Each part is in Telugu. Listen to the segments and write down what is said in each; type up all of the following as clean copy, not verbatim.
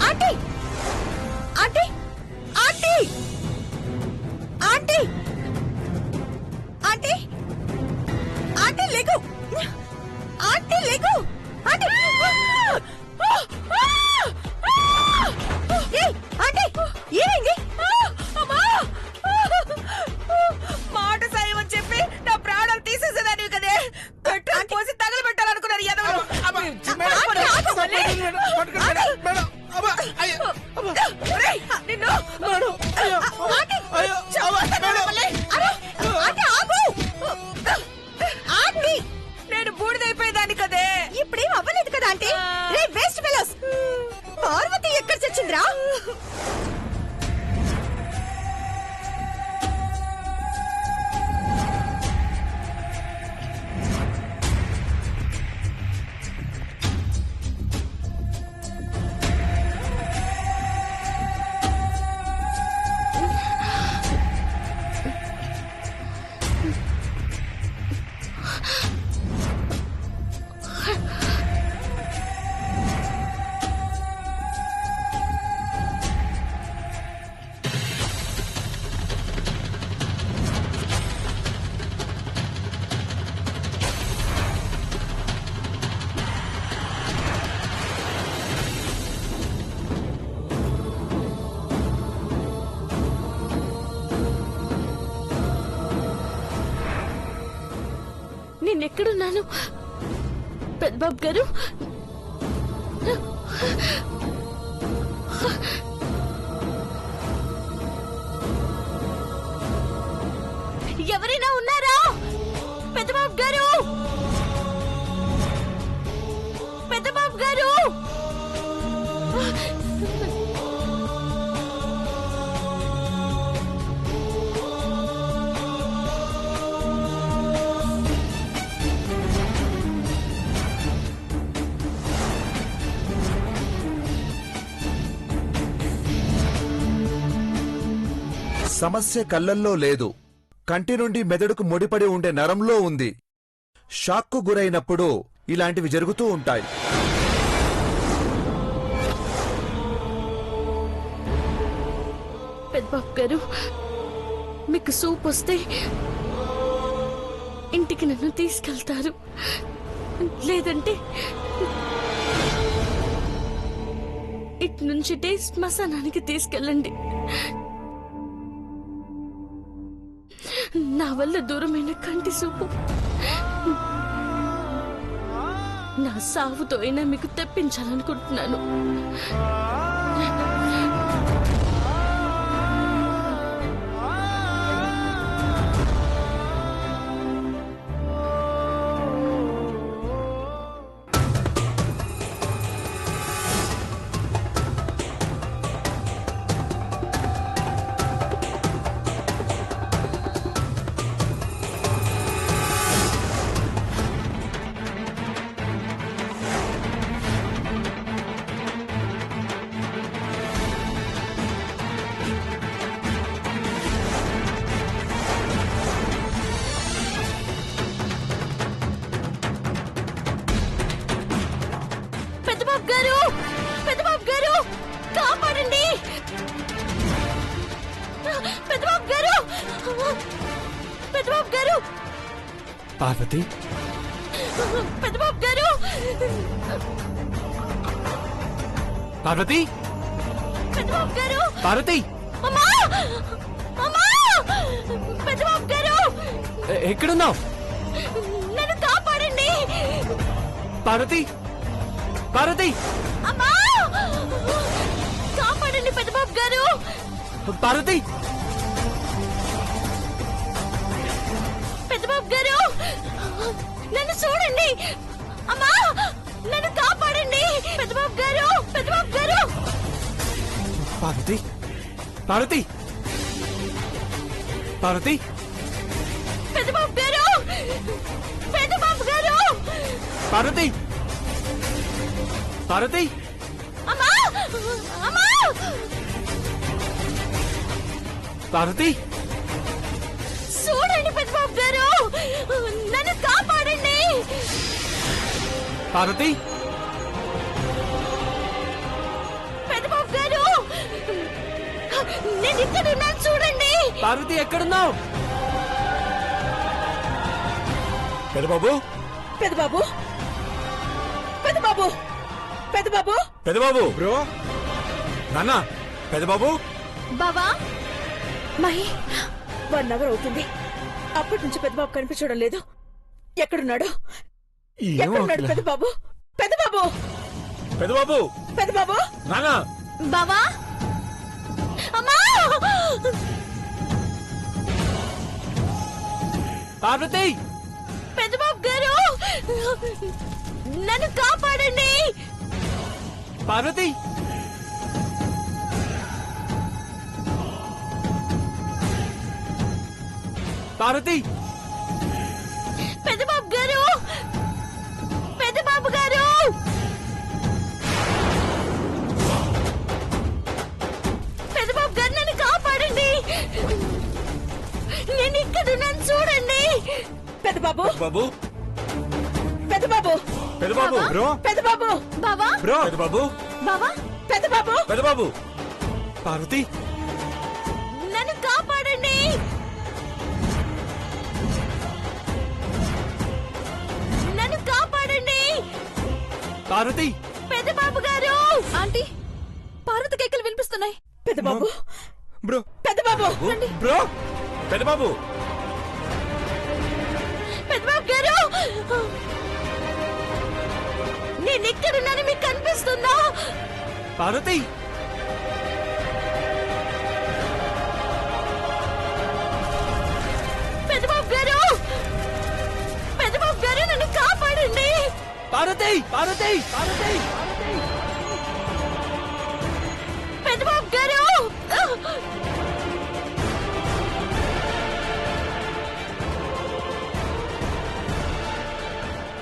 Aunty aunty aunty aunty aunty aunty aunty లేకు ఆంటీ లేకు ఆంటీ ఆంటీ ఏమైంది? మాట సాయమని చెప్పి నా ప్రాణాలు తీసేసేదాన్ని కదే పెట్రోల్ పోసి తగలబెట్టాలనుకున్నారు ఎదవరు. నేను బూడిదైపోయేదాన్ని కదే. ఇప్పుడేం అవ్వలేదు కదా ఆంటీ. రే వేస్ట్ ఫెలోస్, పార్వతి ఎక్కడ చచ్చిందిరా? నేనెక్కడున్నాను పెద్దబాబు గారు? ఎవరైనా ఉన్నారా పెద్దబాబు గారు? పెద్దబాబు గారు! సమస్య కళ్ళల్లో లేదు, కంటి నుండి మెదడుకు ముడిపడి ఉండే నరంలో ఉంది. షాక్కు గురైనప్పుడు ఇలాంటివి జరుగుతూ ఉంటాయి. పెద్దబాబు గారు, మీకు సూప్ వస్తే ఇంటికి నన్ను తీసుకెళ్తారు, లేదంటే ఇటు నుంచి శ్మశానానికి తీసుకెళ్ళండి. నా వల్ల దూరమైన కంటి సూపు నా సావుతో అయినా మీకు తెప్పించాలనుకుంటున్నాను. పెద్దబాబు గారు, కాపాడండి! పెద్దబాబు గారు! పెద్దబాబు గారు! పార్వతి, పెద్దబాబు గారు! పార్వతి, పెద్దబాబు గారు! పార్వతి! అమ్మా! అమ్మా! పెద్దబాబు గారు! ఎక్కడున్నావు? నన్ను కాపాడండి! పార్వతి, పార్వతి! అమ్మా! కాపాడండి పెద్దబాబు గారు! పార్వతి! పెద్దబాబు గారు, నన్ను చూడండి! అమ్మా! నన్ను కాపాడండి పెద్దబాబు గారు! పెద్దబాబు గారు! పార్వతి, పార్వతి, పార్వతి! పెద్దబాబు గారు! పెద్దబాబు గారు! పార్వతి, పార్వతి! అమ్మా! అమ్మా! పార్వతి! చూడండి పెద్దబాబు గారు, నన్ను కాపాడండి! పార్వతి, నేను ఇక్కడ ఉన్నాను చూడండి. పార్వతి ఎక్కడున్నావు? పెదబాబు పెద్దబాబు పెద్దబాబు పెద్దబాబు పెదబాబు బ్రో నాన్న పెదబాబు బావా మహి 1 అవర్ అవుతుంది. అప్పటి నుంచి పెద్దబాబు కనిపించడం లేదు. ఎక్కడున్నాడు? ఎక్కడున్నాడు పెద్దబాబు? పెద్దబాబు పెదబాబు పెద్దబాబు నాన్న బావా అమ్మా పార్వతి పెద్దబాబు గారు నన్ను కాపాడండి. పార్వతి పార్వతి పెద్దబాబు గారు పెద్దబాబు గారు పెద్దబాబు గారు నన్ను కాపాడండి. నేను ఇక్కడ ఉన్నాను చూడండి. పెద్దబాబు బాబు పెద్దబాబు పెదబాబు బ్రో పెద్దబాబు బావా బ్రో పెదబాబు బావా పెద్దబాబు పెదబాబు పార్వతి నన్ను కాపాడండి. నన్ను కాపాడండి. పార్వతి పెద్దబాబు గారు ఆంటీ పార్వతి కేకలు వినిపిస్తున్నాయి. పెద్దబాబు బ్రో పెద్దబాబు బ్రో పెదబాబు పెద్దబాబు గారు నేను ఎక్కడున్నాను మీకు కనిపిస్తుందా? పార్వతి పెద్దబాబు గారు పెద్దబాబు గారు నన్ను కాపాడండి. పార్వతి పార్వతి పార్వతి పెద్దబాబు గారు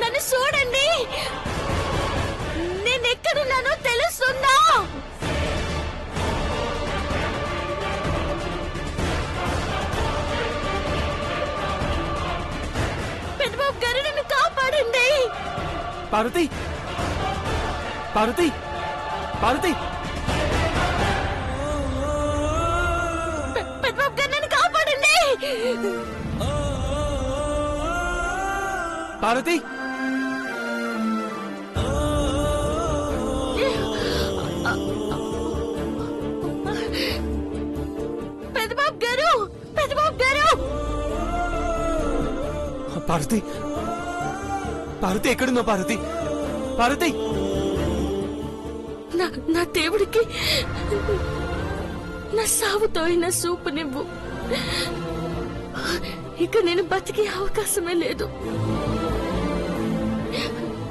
నన్ను చూడండి. నేను ఎక్కడున్నానో తెలుస్తుందా? పెద్దబాబు గారు నన్ను కాపాడండి. పార్వతి పార్వతి పార్వతి పెద్దబాబు గారు నన్ను కాపాడండి. పార్వతి పెద్దబాబు గారు పెద్దబాబు గారు పార్వతి పార్వతి ఎక్కడున్నావు? పార్వతి పార్వతి నా దేవుడికి నా సావుతో అయిన సూపు నివ్వు. ఇక నేను బతికే అవకాశమే లేదు.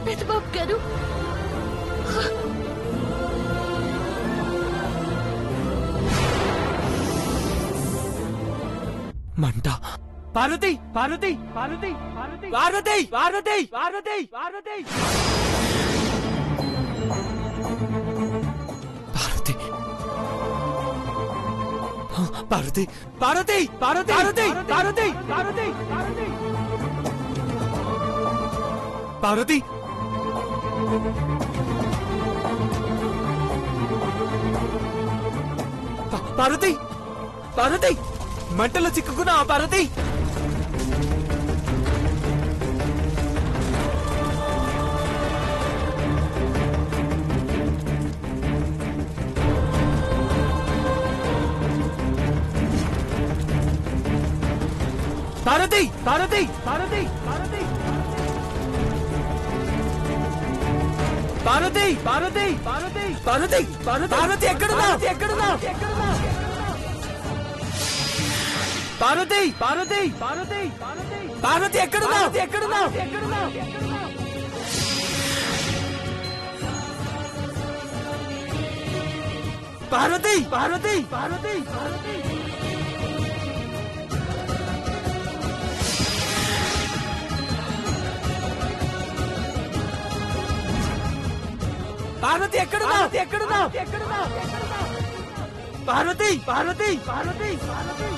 పెద్దబాబు గారు మంట. పార్వతి పార్వతి పార్వతి పార్వతి పార్వతి పార్వతి పార్వతి పార్వతి పార్వతి పార్వతి పార్వతి పార్వతి పార్వతి పార్వతి పార్వతి పార్వతి పార్వతి మంటలో చిక్కుకున్నా పార్వతి. పార్వతి పార్వతి పార్వతి పార్వతి పార్వతి పార్వతి పార్వతి పార్వతి పార్వతి ఎక్కడున్నావు? ఎక్కడున్నావు? పార్వతి పార్వతి పార్వతి పార్వతి ఎక్కడున్నావు? ఎక్కడున్నావు? పార్వతి పార్వతి పార్వతి పార్వతి పార్వతి ఎక్కడున్నావు? ఎక్కడున్నావు? పార్వతి పార్వతి పార్వతి పార్వతి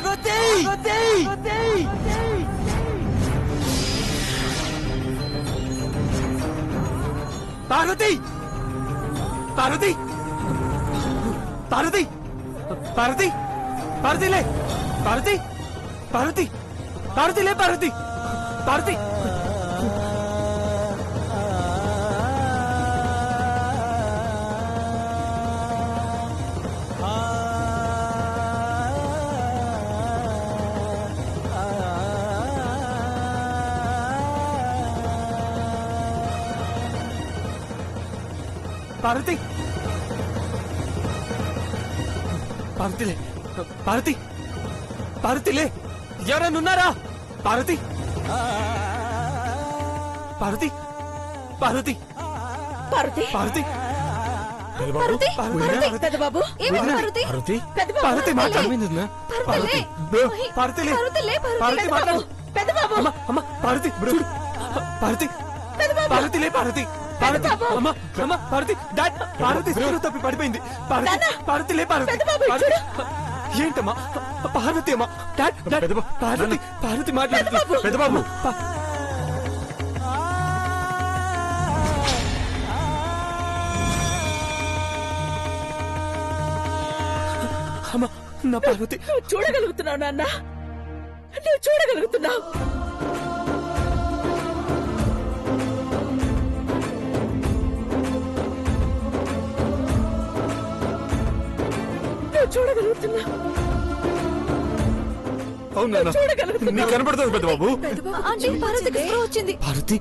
పార్వతి పార్వతి పార్వతి పార్వతి పార్వతి పార్వతి లే పార్వతి పార్వతి పార్వతి లే పార్వతి పార్వతి పార్వతి పార్వతిలే పార్వతి పార్వతిలే ఎవరైనా ఉన్నారా పార్వతి పార్వతి పార్వతి పార్వతి పార్వతి పార్వతి పార్వతి పెద్ద బాబు ఏమైంది పార్వతి పార్వతి పెద్ద బాబు పార్వతి మాట్లాడమైంది పార్వతి పార్వతిలే పార్వతి మాట్లాడు పెద్ద బాబు అమ్మ అమ్మ పార్వతి చూడు పార్వతి పార్వతిలే పార్వతి పార్వతి అమ్మ అమ్మ పార్వతి డాడ్ పార్వతి స్పృహ తప్పి పడిపోయింది పార్వతి పార్వతిలే పార్వతి పార్వతి. ఏంటమ్మా పార్వతి అమ్మా డాడ్ డాడ్ పార్వతి పార్వతి మాట్లాడుతుంది పెద్ద బాబు అమ్మ నా పార్వతి నువ్వు చూడగలుగుతున్నావు నాన్న నువ్వు చూడగలుగుతున్నావు నువ్వు చూడగలుగుతున్నావు అవునా నీకు కనపడుతుంది పెద్ద బాబు ఆంటీ పార్వతికి స్పృహ వచ్చింది. పార్వతి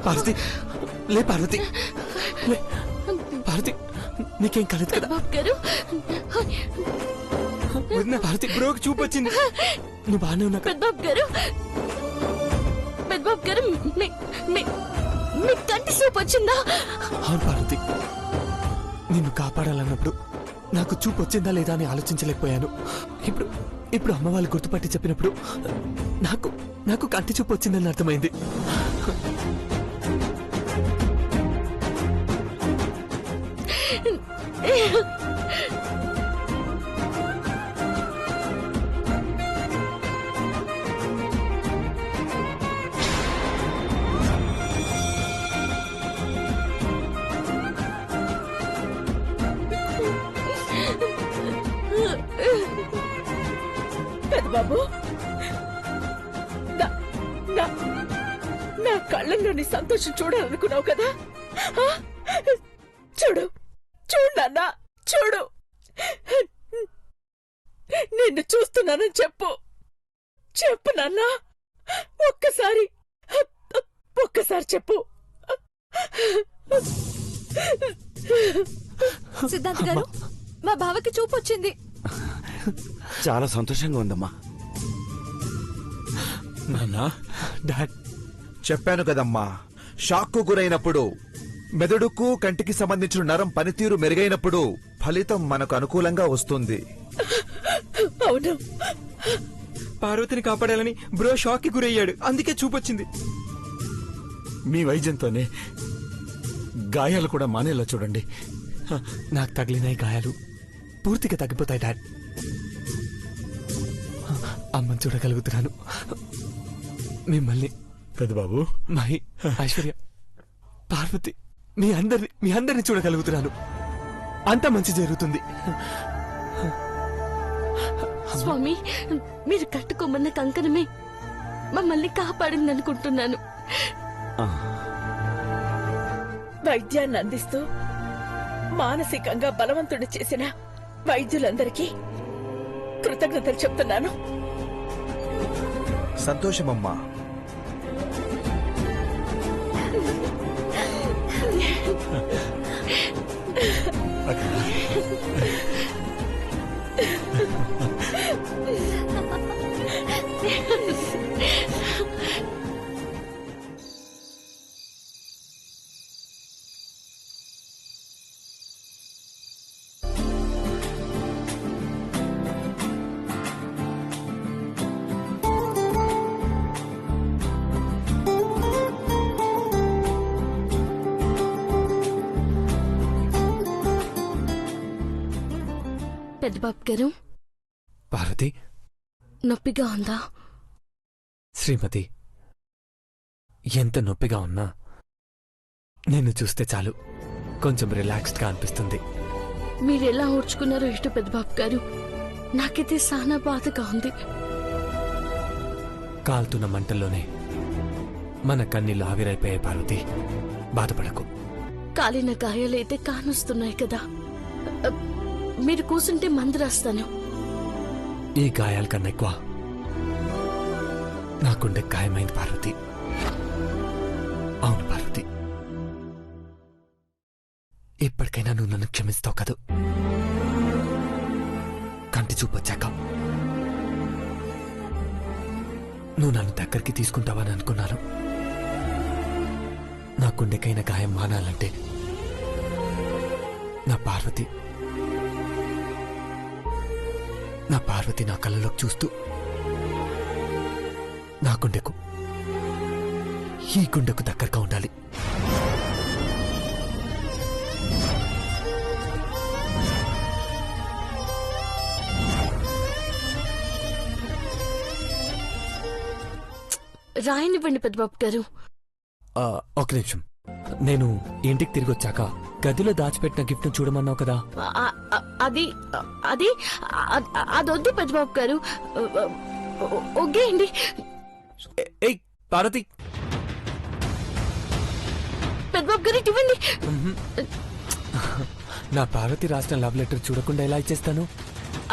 పార్వతి లే పార్వతి లే పార్వతి నీకేం కలదు కదా బాబు గారు వదిన పార్వతి బ్రోకి చూపు వచ్చింది నువ్వు బాగానే ఉన్నా కదా? పెద్దబాబు గారు పెద్దబాబు గారు మీ కంటి సూప్ వచ్చిందా? అవును పార్వతి నిన్ను కాపాడాలన్నప్పుడు నాకు చూపు వచ్చిందా లేదా అని ఆలోచించలేకపోయాను. ఇప్పుడు ఇప్పుడు అమ్మ వాళ్ళు గుర్తుపట్టి చెప్పినప్పుడు నాకు నాకు కంటి చూపు వచ్చిందని అర్థమైంది. పెద్ద బాబు నా కళ్ళల్లోని సంతోషం చూడాలనుకున్నావు కదా ఆ? చూడు చూడు నాన్న చూడు నిన్ను చూస్తున్నానని చెప్పు చెప్పు నాన్న ఒక్కసారి చెప్పు సిద్ధాంత్ గారు మా బావకి చూపు వచ్చింది. చాలా సంతోషంగా ఉందమ్మా నాన్నా డాడ్ చెప్పాను కదమ్మా, షాక్కు గురైనప్పుడు మెదడుకు కంటికి సంబంధించిన నరం పనితీరు మెరుగైనప్పుడు ఫలితం మనకు అనుకూలంగా వస్తుంది. అవును పార్వతిని కాపాడాలని బ్రో షాక్ కి గురయ్యాడు, అందుకే చూపొచ్చింది. మీ వైద్యంతోనే గాయాలు కూడా మానేలా చూడండి. నాకు తగిలిన ఈ గాయాలు పూర్తిగా తగ్గిపోతాయి డాడ్. అమ్మని చూడగలుగుతున్నాను, మిమ్మల్ని, పెద్ద బాబు మహి, ఐశ్వర్య, పార్వతి మీ అందరిని చూడగలుగుతున్నాను. అంత మంచి జరుగుతుంది. స్వామి మీరు కట్టుకోమన్న కంకణమే మమ్మల్ని కాపాడింది అనుకుంటున్నాను. వైద్యాన్ని అందిస్తూ మానసికంగా బలవంతుడు చేసిన వైద్యులందరికీ కృతజ్ఞతలు చెప్తున్నాను. సంతోషమమ్మా. పెద్దబాబు గారు పార్వతి నొప్పిగా ఉందా? శ్రీమతి, ఎంత నొప్పిగా ఉన్నా నిన్ను చూస్తే చాలు కొంచెం రిలాక్స్డ్గా అనిపిస్తుంది. మీరెలా ఓర్చుకున్నారో ఇష్టం పెద్దబాబు గారు. నాకైతే చాలా బాధగా ఉంది. కాల్తున్న మంటల్లోనే మన కన్నీళ్లు ఆవిరైపోయాయి పార్వతి. బాధపడకు. కాలిన గాయాలైతే కానొస్తున్నాయి కదా. మీరు కూసుంటే మందు రాస్తాను. ఈ గాయాల కన్నా ఎక్కువ నాకుండే గాయమైంది పార్వతి. అవును పార్వతి, ఇప్పటికైనా నువ్వు నన్ను క్షమిస్తావు కదూ? కంటి చూపొచ్చాక నువ్వు నన్ను దగ్గరికి తీసుకుంటావని అనుకున్నాను. నా గుండెకైన గాయం మానాలంటే నా పార్వతి నా కళ్ళలోకి చూస్తూ నా గుండెకు ఈ గుండెకు దగ్గరగా ఉండాలి. రాయనివ్వండి పెద్దబాబు గారు. ఒక నిమిషం. నేను ఇంటికి తిరిగి వచ్చాక గదిలో దాచిపెట్టిన గిఫ్ట్ ను చూడమన్నావు కదా. అది అది అదొద్దు పెద్దబాబు గారు. ఒగ్గేయండి. ఏయ్ పార్వతి, పెద్దబాబు గారు ఇవ్వండి. నా పార్వతి రాసిన లవ్ లెటర్ చూడకుండా ఎలా ఇచ్చేస్తాను?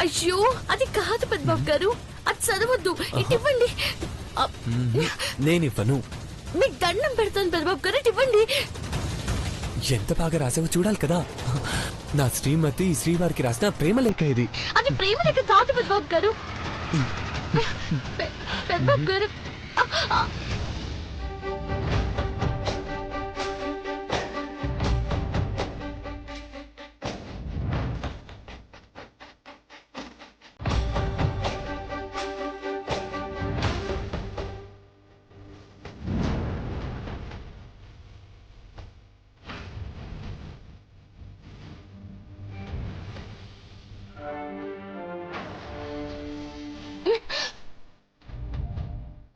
అయ్యో, అది కాదు పెద్దబాబు గారు. అది చదవద్దు. ఇవ్వండి. నేనివ్వను. మీకు దండం పెడతాను పెద్దబాబు గారు. ఇవ్వండి. ఎంత బాగా రాసావో చూడాలి కదా. నా శ్రీమతి శ్రీవారికి రాసిన ప్రేమ లేఖ ఇది. అది ప్రేమ లేఖ కాదు పెద్దబాబు గారు. పెద్దబాబు గారు,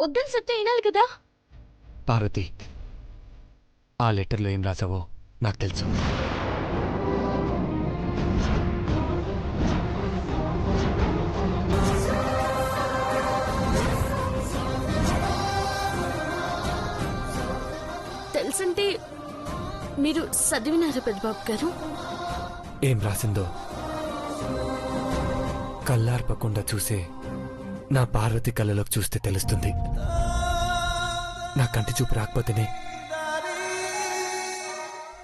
వద్దని చెప్తే వినాలి కదా. పార్వతి, ఆ లెటర్లో ఏం రాసావో నాకు తెలుసు. తెలుసంటే మీరు చదివినారా పెద్దబాబు గారు? ఏం రాసిందో కళ్ళార్పకుండా చూసే నా పార్వతి కళ్ళలోకి చూస్తే తెలుస్తుంది. నా కంటి చూపు రాకపోతేనే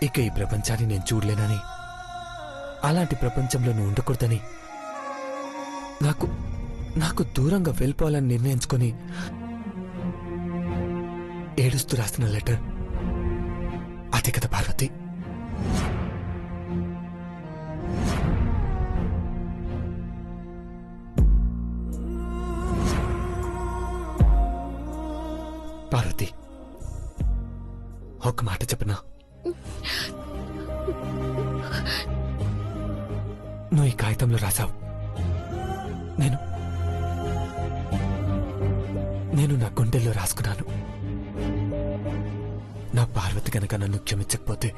ఇక ఈ ప్రపంచాన్ని నేను చూడలేనని, అలాంటి ప్రపంచంలో నువ్వు ఉండకూడదని, నాకు దూరంగా వెళ్ళిపోవాలని నిర్ణయించుకొని ఏడుస్తూ రాసిన లెటర్ అదే కదా పార్వతి. పార్వతి, ఒక మాట చెప్పనా? నువ్వు ఈ కాగితంలో రాసావు, నేను నా గుండెల్లో రాసుకున్నాను. నా పార్వతి కనుక నన్ను క్షమించకపోతే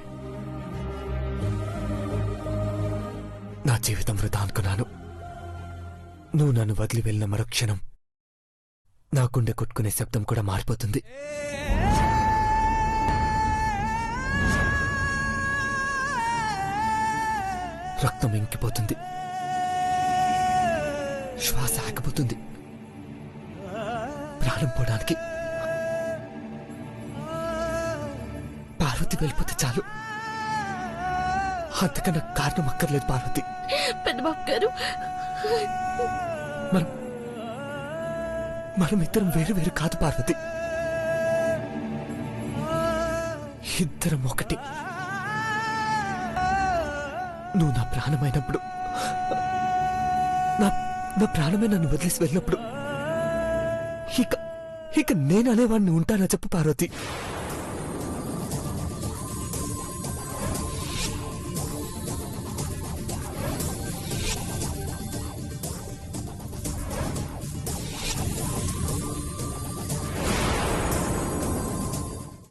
నా జీవితం వృధా అనుకున్నాను. నువ్వు నన్ను వదిలి వెళ్ళిన మరో క్షణం నా గుండె కొట్టుకునే శబ్దం కూడా మారిపోతుంది. రక్తం ఇంకిపోతుంది, శ్వాస ఆగిపోతుంది, ప్రాణం పోవడానికి. పార్వతి వెళ్ళిపోతే చాలు, అంతకన్నా కారణం అక్కర్లేదు పార్వతి. పెద్దబాబు గారు, మనం ఇద్దరం వేరు వేరు కాదు పార్వతి, ఇద్దరం ఒకటి. నువ్వు నా ప్రాణమైనప్పుడు, నా ప్రాణమే నన్ను వదిలేసి వెళ్ళినప్పుడు ఇక నేను అనేవాడిని ఉంటానా చెప్పు పార్వతి?